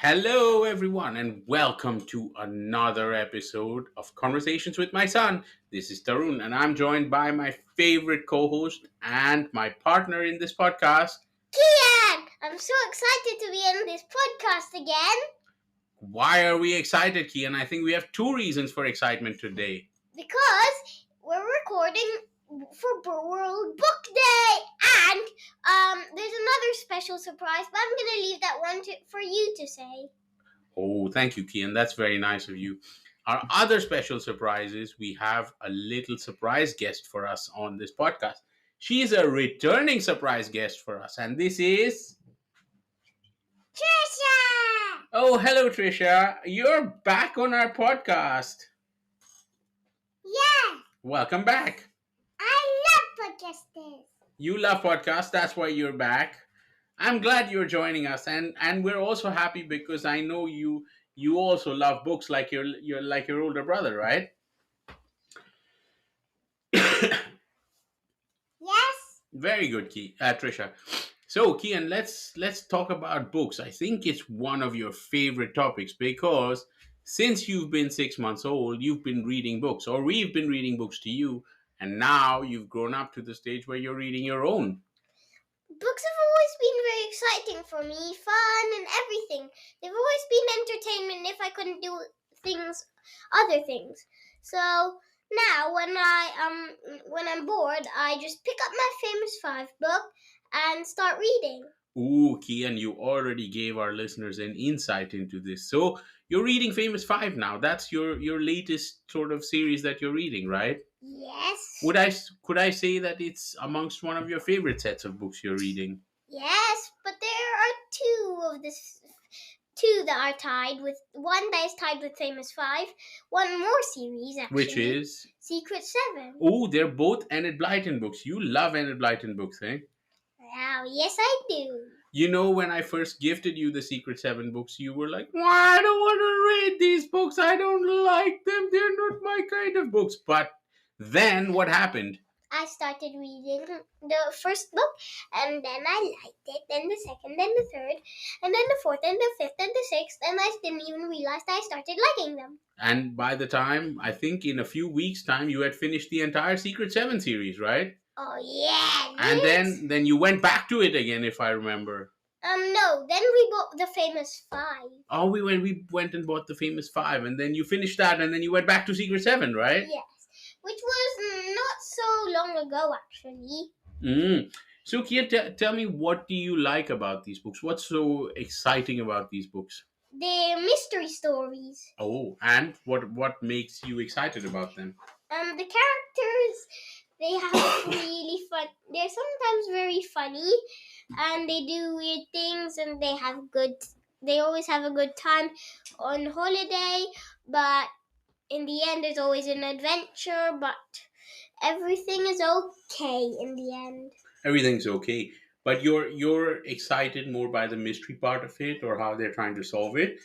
Hello, everyone, and welcome to another episode of Conversations with My Son. This is Tarun, and I'm joined by my favorite co host and my partner in this podcast. Kian! I'm so excited to be in this podcast again Why are we excited, Kian? I think we have two reasons for excitement today. because we're recording for World Book Day, and there's another special surprise, but I'm gonna leave that one for you to say. Oh, thank you, Kian. That's very nice of you. Our other special surprise is we have a little surprise guest for us on this podcast. She is a returning surprise guest for us, and this is. Trisha! Oh, hello, Trisha. You're back on our podcast. Yeah, Welcome back. I love podcasters. You love podcasts. That's why you're back. I'm glad you're joining us, and we're also happy because I know you also love books like your older brother, right? Yes? Very good, Trisha. So, Kian, let's talk about books. I think it's one of your favorite topics because since you've been 6 months old, you've been reading books, or we've been reading books to you, and now you've grown up to the stage where you're reading your own. Books have always been very exciting for me, fun and everything. They've always been entertainment if I couldn't do other things. So now when I'm bored, I just pick up my Famous Five book and start reading. Ooh, Kian, you already gave our listeners an insight into this. So you're reading Famous Five now. That's your latest sort of series that you're reading, right? Yes. Could I say that it's amongst one of your favorite sets of books you're reading? Yes, but there are two that are tied with one that is tied with Famous Five, one more series actually. Which is Secret Seven. oh, they're both Enid Blyton books. You love Enid Blyton books, eh? Wow, yes I do. You know, when I first gifted you the Secret Seven books, you were like, "Why I don't want to read these books. I don't like them. They're not my kind of books." But then what happened? I started reading the first book, and then I liked it, then the second, then the third, and then the fourth, and the fifth, and the sixth, and I didn't even realize I started liking them. And by the time, I think in a few weeks' time, you had finished the entire Secret Seven series, right? Oh yeah! And yes. then you went back to it again, if I remember. No, then we bought the Famous Five. Oh, we went and bought the Famous Five, and then you finished that, and then you went back to Secret Seven, right? Yes, which was not so long ago actually. So, Kia, tell me, what do you like about these books? What's so exciting about these books? They're mystery stories. Oh, and what makes you excited about them? The characters, they have really fun. They're sometimes very funny, and they do weird things, and they have good. They always have a good time on holiday, but in the end, it's always an adventure. But everything is okay in the end. Everything's okay, but you're excited more by the mystery part of it, or how they're trying to solve it,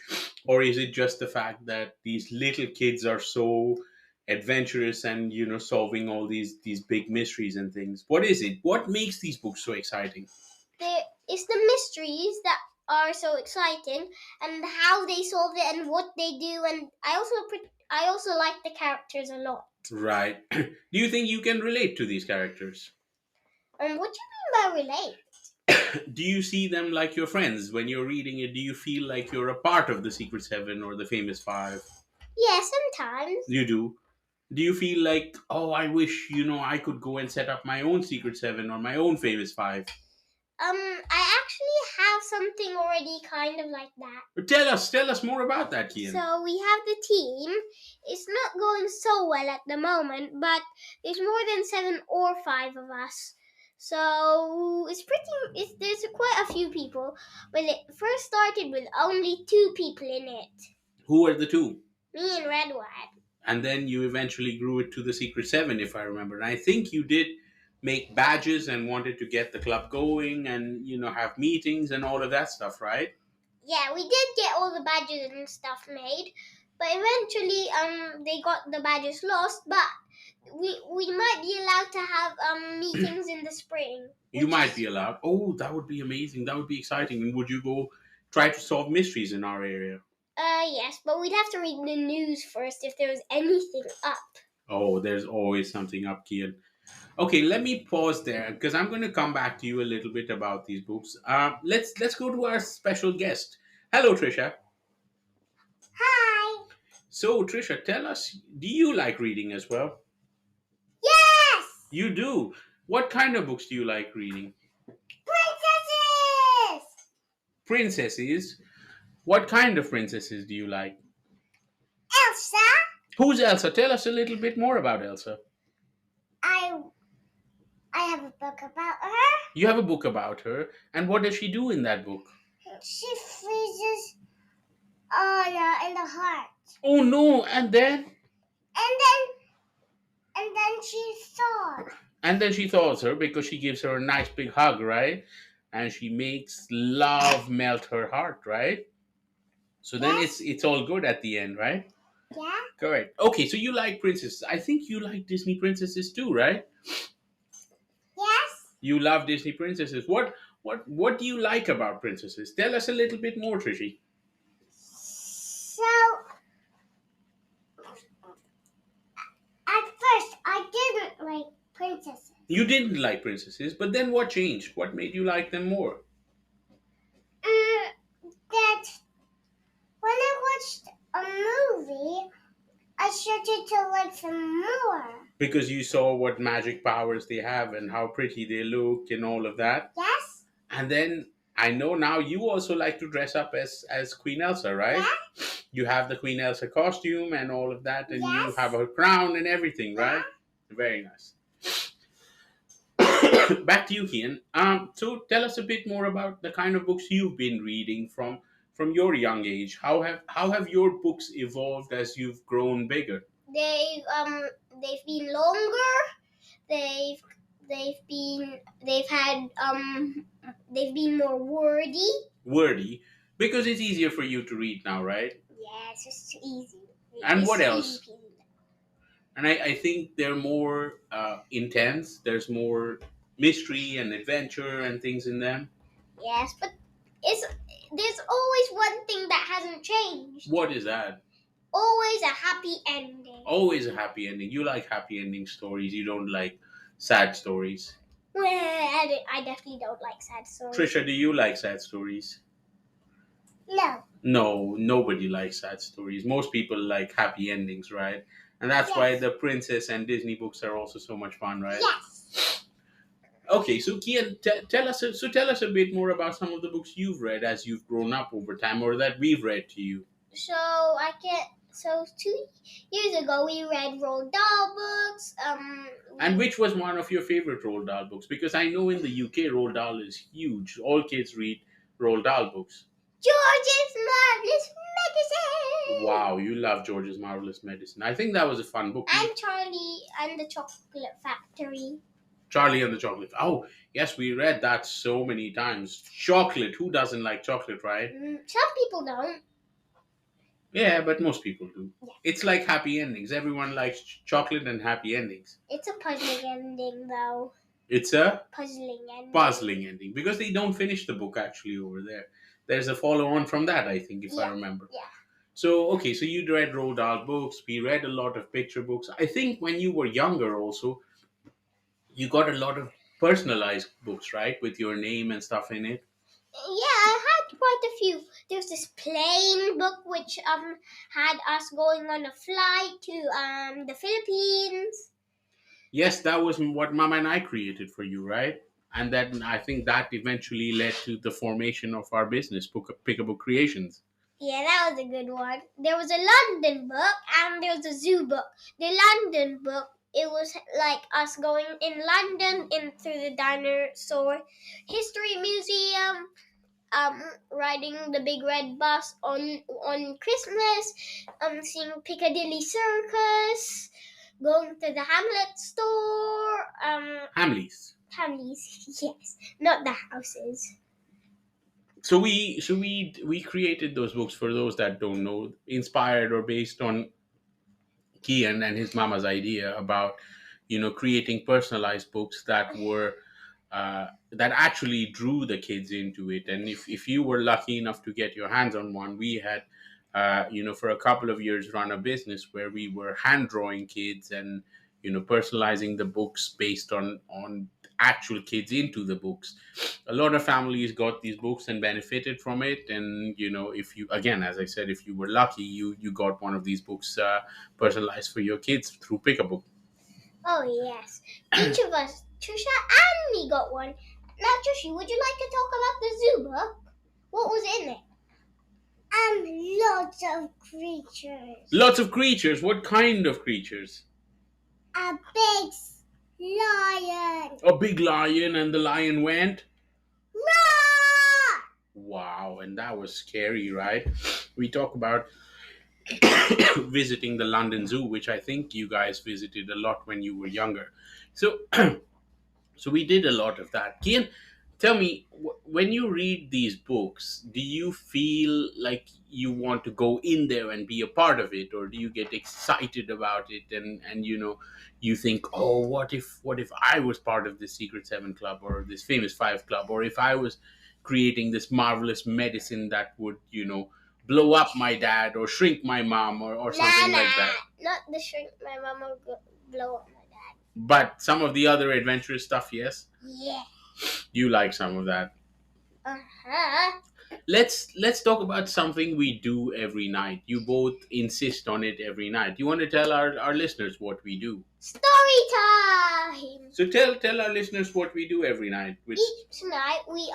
or is it just the fact that these little kids are so adventurous and solving all these big mysteries and things? What is it? What makes these books so exciting? It's the mysteries that are so exciting, and how they solve it and what they do. And I also like the characters a lot. Right. Do you think you can relate to these characters? What do you mean by relate? Do you see them like your friends when you're reading it? Do you feel like you're a part of the Secret Seven or the Famous Five? Yeah, sometimes. You do. Do you feel like, oh, I wish I could go and set up my own Secret Seven or my own Famous Five? I actually have something already kind of like that. But tell us more about that, Kian. So we have the team. It's not going so well at the moment, but there's more than 7 or 5 of us. So there's quite a few people, but it first started with only 2 people in it. Who are the two? Me and Redwood. And then you eventually grew it to the Secret Seven, if I remember. And I think you did make badges and wanted to get the club going and have meetings and all of that stuff, right? Yeah, we did get all the badges and stuff made, but eventually they got the badges lost. But we might be allowed to have meetings in the spring. You might be allowed. Oh, that would be amazing. That would be exciting. And would you go try to solve mysteries in our area? Yes, but we'd have to read the news first if there was anything up. Oh, there's always something up, Kian. Okay, let me pause there because I'm going to come back to you a little bit about these books. Let's go to our special guest. Hello, Trisha. Hi. So, Trisha, tell us, do you like reading as well? Yes. You do. What kind of books do you like reading? Princesses. Princesses. What kind of princesses do you like? Elsa. Who's Elsa? Tell us a little bit more about Elsa. I I have a book about her. You have a book about her, and what does she do in that book? She freezes Anna in the heart, Oh no, and then she thought. and then she thaws her because she gives her a nice big hug, right? And she makes love melt her heart, right? So then Yes. it's all good at the end, right? Yeah. Correct. Okay, so you like princesses. I think you like Disney princesses too, right? Yes. You love Disney princesses. What do you like about princesses? Tell us a little bit more, Trishi. So at first I didn't like princesses. You didn't like princesses, but then what changed? What made you like them more? That when I watched a movie, I started to like them more. Because you saw what magic powers they have and how pretty they look and all of that. Yes. And then I know now you also like to dress up as Queen Elsa, right? Yeah. You have the Queen Elsa costume and all of that, and you Yes. have her crown and everything, right? Very nice. Back to you, Kian. So tell us a bit more about the kind of books you've been reading from your young age. How have your books evolved as you've grown bigger? They've been longer. They've they've had they've been more wordy. Wordy, because it's easier for you to read now, right? Yes, it's easy. And It's what easy else? peasy. And I think they're more intense. There's more mystery and adventure and things in them. Yes, but it's there's always one thing that hasn't changed. What is that? Always a happy ending. Always a happy ending. You like happy ending stories. You don't like sad stories. Well, I definitely don't like sad stories. Trisha, do you like sad stories? No. No, nobody likes sad stories. Most people like happy endings, right? And that's why Yes. the princess and Disney books are also so much fun, right? Yes. Okay, so Kian, tell us a bit more about some of the books you've read as you've grown up over time, or that we've read to you. So 2 years ago we read Roald Dahl books. And which was one of your favorite Roald Dahl books? Because I know in the UK, Roald Dahl is huge. All kids read Roald Dahl books. George's Marvelous Medicine. Wow, you love George's Marvelous Medicine. I think that was a fun book. And Charlie and the Chocolate Factory. Charlie and the Chocolate. Oh, yes, we read that so many times. Chocolate. Who doesn't like chocolate, right? Some people don't. Yeah, but most people do. Yeah. It's like happy endings. Everyone likes chocolate and happy endings. It's a puzzling ending, though. It's a Puzzling ending. puzzling ending because they don't finish the book actually over there. There's a follow on from that, I think, if I remember. Yeah. So, okay, so you read Roald Dahl books. We read a lot of picture books. I think when you were younger also, you got a lot of personalized books, right? With your name and stuff in it. Yeah, I had quite a few. There's this plane book which had us going on a flight to the Philippines. Yes, that was what Mama and I created for you, right? And then I think that eventually led to the formation of our business, Pickable Creations. Yeah, that was a good one. There was a London book and there was a zoo book. The London book, it was like us going in London in through the dinosaur history museum, riding the big red bus on Christmas, seeing Piccadilly Circus, going to the Hamlet store, Hamleys, yes, not the houses. So we created those books for those that don't know, inspired or based on Kian and his mama's idea about creating personalized books that were that actually drew the kids into it. And if you were lucky enough to get your hands on one, we had, for a couple of years, run a business where we were hand drawing kids and personalizing the books based on actual kids into the books. A lot of families got these books and benefited from it. And if you, again, as I said, if you were lucky, you got one of these books personalized for your kids through Pick a Book. Oh yes, each of us, Trisha and me, got one. Now, Trishi, would you like to talk about the zoo book? What was in it? Lots of creatures. Lots of creatures. What kind of creatures? A big lion. A big lion, and the lion went. Roar! Wow, and that was scary, right? We talk about visiting the London Zoo, which I think you guys visited a lot when you were younger. So, so we did a lot of that. Kian, tell me, when you read these books, do you feel like you want to go in there and be a part of it, or do you get excited about it and you think, oh, what if I was part of this Secret Seven Club or this Famous Five Club, or if I was creating this marvelous medicine that would blow up my dad or shrink my mom or something like that? Not the shrink my mom or blow up my dad. But some of the other adventurous stuff, yes? Yeah. You like some of that. Uh-huh. Let's talk about something we do every night. You both insist on it every night. You want to tell our listeners what we do? Story time. So tell our listeners what we do every night. Each night we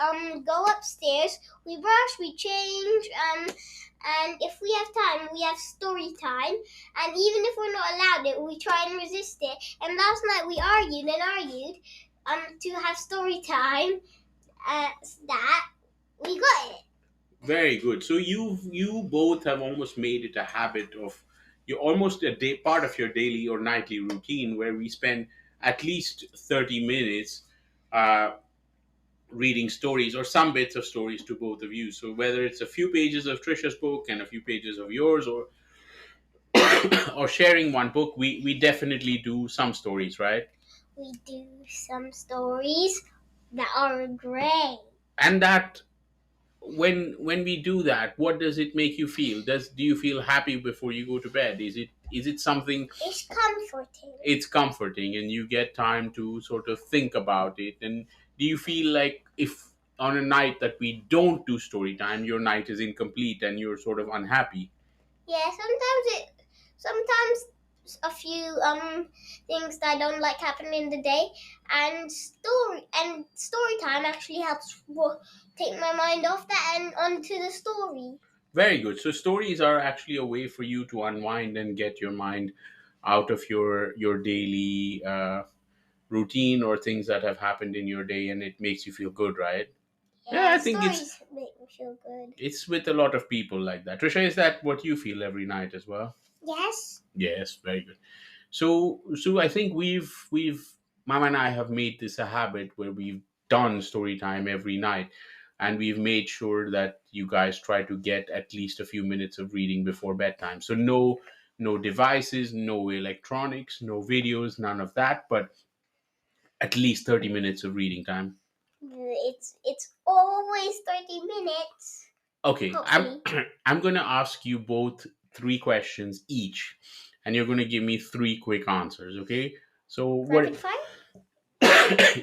go upstairs, we brush, we change, and if we have time, we have story time. And even if we're not allowed it, we try and resist it. And last night we argued to have story time. That we got it. Very good. So you both have almost made it a habit of you're almost a day part of your daily or nightly routine where we spend at least 30 minutes reading stories or some bits of stories to both of you. So whether it's a few pages of Trisha's book and a few pages of yours, or or sharing one book, we definitely do some stories, right? We do some stories that are great. And that when we do that, what does it make you feel? Do you feel happy before you go to bed? Is it something? It's comforting. It's comforting, and you get time to sort of think about it. And do you feel like if on a night that we don't do story time, your night is incomplete and you're sort of unhappy? Yeah, sometimes a few things that I don't like happen in the day, and story time actually helps take my mind off that and onto the story. Very good. So stories are actually a way for you to unwind and get your mind out of your daily routine or things that have happened in your day, and it makes you feel good, right? Yeah, I think stories make me feel good. it's with a lot of people like that. Trisha, is that what you feel every night as well? Yes. Yes, very good. So I think we've Mama and I have made this a habit where we've done story time every night, and we've made sure that you guys try to get at least a few minutes of reading before bedtime. So no devices, no electronics, no videos, none of that, but at least 30 minutes of reading time. It's always 30 minutes. Okay, Hopefully. I'm going to ask you both 3 questions each, and you're going to give me 3 quick answers, okay? So Rapid fire?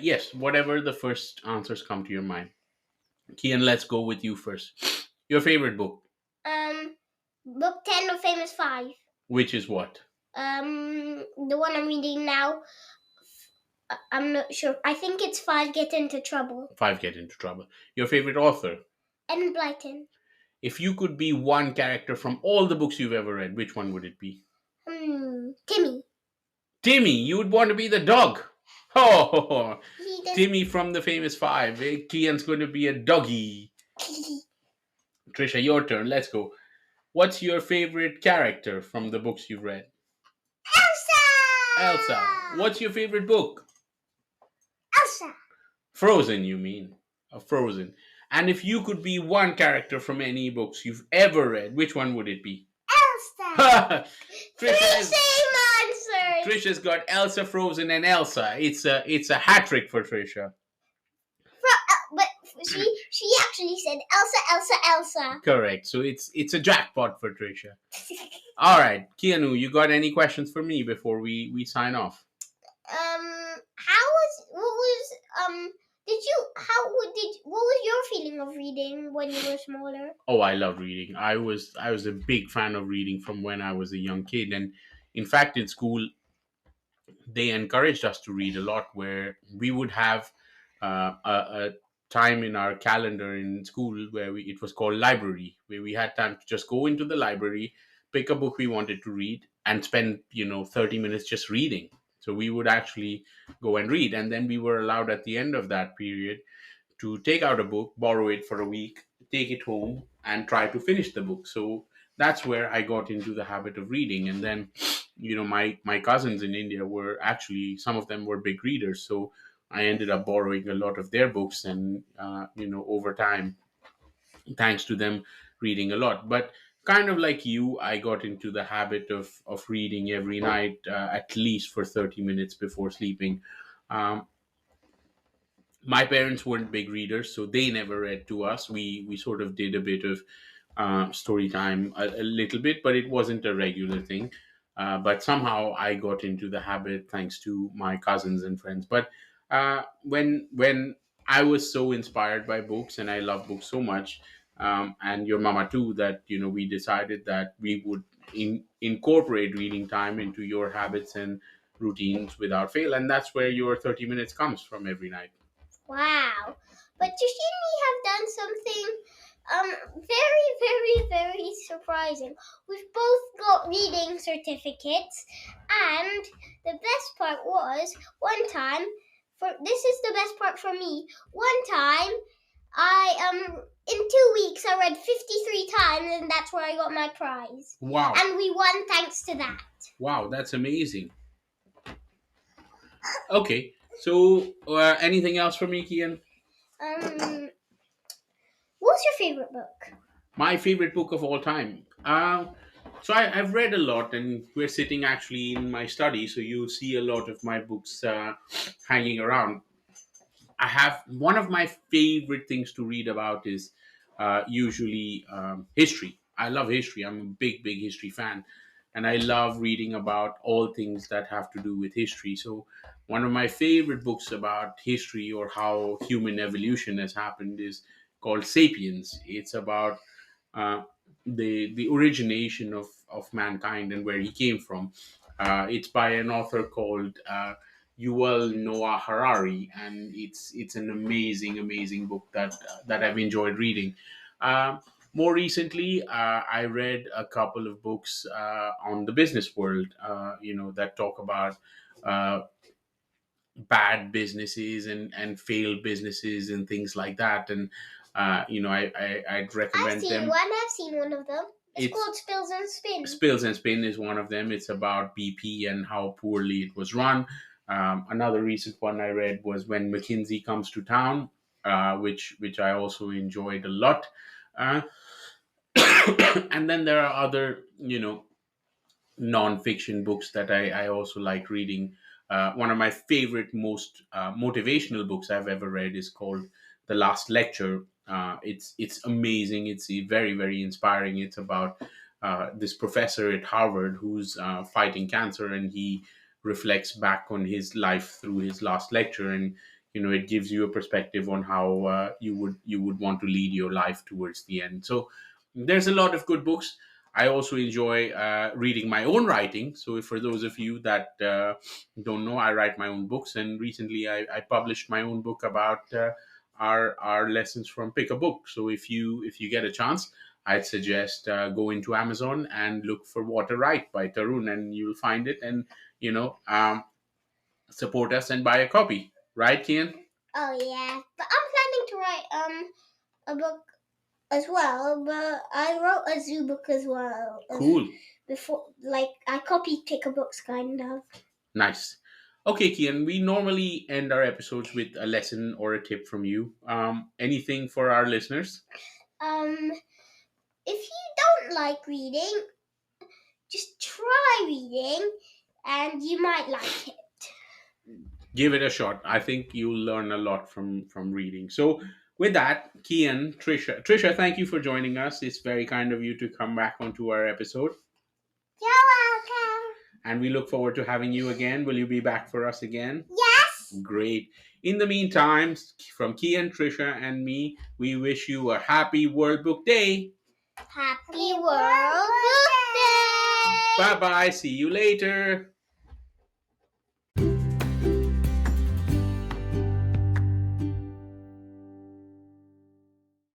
yes, whatever the first answers come to your mind. Kian, let's go with you first. Your favorite book, Book 10 of Famous 5. which is what? The one I'm reading now. I'm not sure. I think it's 5 Get Into Trouble. 5 Get Into Trouble. Your favorite author? Enid Blyton. If you could be one character from all the books you've ever read, which one would it be? Timmy. Timmy, you would want to be the dog. Oh, He does. Timmy from the Famous 5. Kian's going to be a doggy. Trisha, your turn. Let's go. What's your favorite character from the books you've read? Elsa. Elsa. What's your favorite book? Elsa. Frozen, you mean? Frozen. And if you could be one character from any books you've ever read, which one would it be? Elsa. Trisha's, Same answers. Trisha's got Elsa, Frozen, and Elsa. It's a hat trick for Trisha. She actually said Elsa, Elsa, Elsa. Correct. So it's a jackpot for Trisha. All right, Keanu, you got any questions for me before we sign off? How was what was did you how would did what was your feeling of reading when you were smaller? Oh, I love reading. I was a big fan of reading from when I was a young kid, and in fact, in school, they encouraged us to read a lot. Where we would have a time in our calendar in school where it was called library, where we had time to just go into the library, pick a book we wanted to read, and spend 30 minutes just reading. So we would actually go and read, and then we were allowed at the end of that period to take out a book, borrow it for a week, take it home, and try to finish the book. So that's where I got into the habit of reading. And then, my cousins in India were actually, some of them were big readers. So I ended up borrowing a lot of their books, and over time, thanks to them reading a lot. But kind of like you, I got into the habit of reading every night, at least for 30 minutes before sleeping. Um, my parents weren't big readers, so they never read to us. We sort of did a bit of story time, a little bit, but it wasn't a regular thing. But somehow I got into the habit thanks to my cousins and friends. But when I was so inspired by books, and I love books so much, and your mama too, that we decided that we would incorporate reading time into your habits and routines without fail, and that's where your 30 minutes comes from every night. Wow. But Josh and me have done something very, very, very surprising. We've both got reading certificates, and the best part was one time for this is the best part for me. One time I in 2 weeks I read 53 times, and that's where I got my prize. Wow. And we won thanks to that. Wow, that's amazing. Okay, so anything else for me, Kian? Um what's your favorite book? My favorite book of all time. So I've read a lot, and we're sitting actually in my study, so you'll see a lot of my books hanging around. I have one of my favorite things to read about is usually history. I love history. I'm a big history fan, and I love reading about all things that have to do with history. So, one of my favorite books about history or how human evolution has happened is called *Sapiens*. It's about uh, the origination of mankind and where he came from. It's by an author called Yuval Noah Harari, and it's an amazing book that I've enjoyed reading. Uh, More recently, I read a couple of books on the business world, that talk about uh, bad businesses and failed businesses and things like that. And I'd recommend them. I've seen one of them. It's It's called Spills and Spin. Spills and Spin is one of them. It's about BP and how poorly it was run. Another recent one I read was When McKinsey Comes to Town, which I also enjoyed a lot. Uh, and then there are other, non-fiction books that I also like reading. One of my favorite, most motivational books I've ever read is called The Last Lecture. It's amazing. It's very inspiring. It's about this professor at Harvard who's fighting cancer, and he reflects back on his life through his last lecture, and it gives you a perspective on how you would want to lead your life towards the end. So there's a lot of good books. I also enjoy reading my own writing. So, for those of you that don't know, I write my own books, and recently I published my own book about our lessons from Pick a Book. So, if you get a chance, I'd suggest go into Amazon and look for What to Write by Tarun, and you'll find it. And support us and buy a copy, right, Kian? Oh yeah, but I'm planning to write a book as well. But I wrote a zoo book as well. Cool. Before, like I copied Pick a Books, kind of. Nice. Okay, Kian, we normally end our episodes with a lesson or a tip from you. Anything for our listeners? If you don't like reading, just try reading, and you might like it. Give it a shot. I think you'll learn a lot from reading. So, With that, Kian, Trisha, thank you for joining us. It's very kind of you to come back onto our episode, You're welcome. and we look forward to having you again. Will you be back for us again? Yes. Great. In the meantime, from Kian, Trisha, and me, we wish you a happy World Book Day. Happy World Book Day. Bye bye. See you later.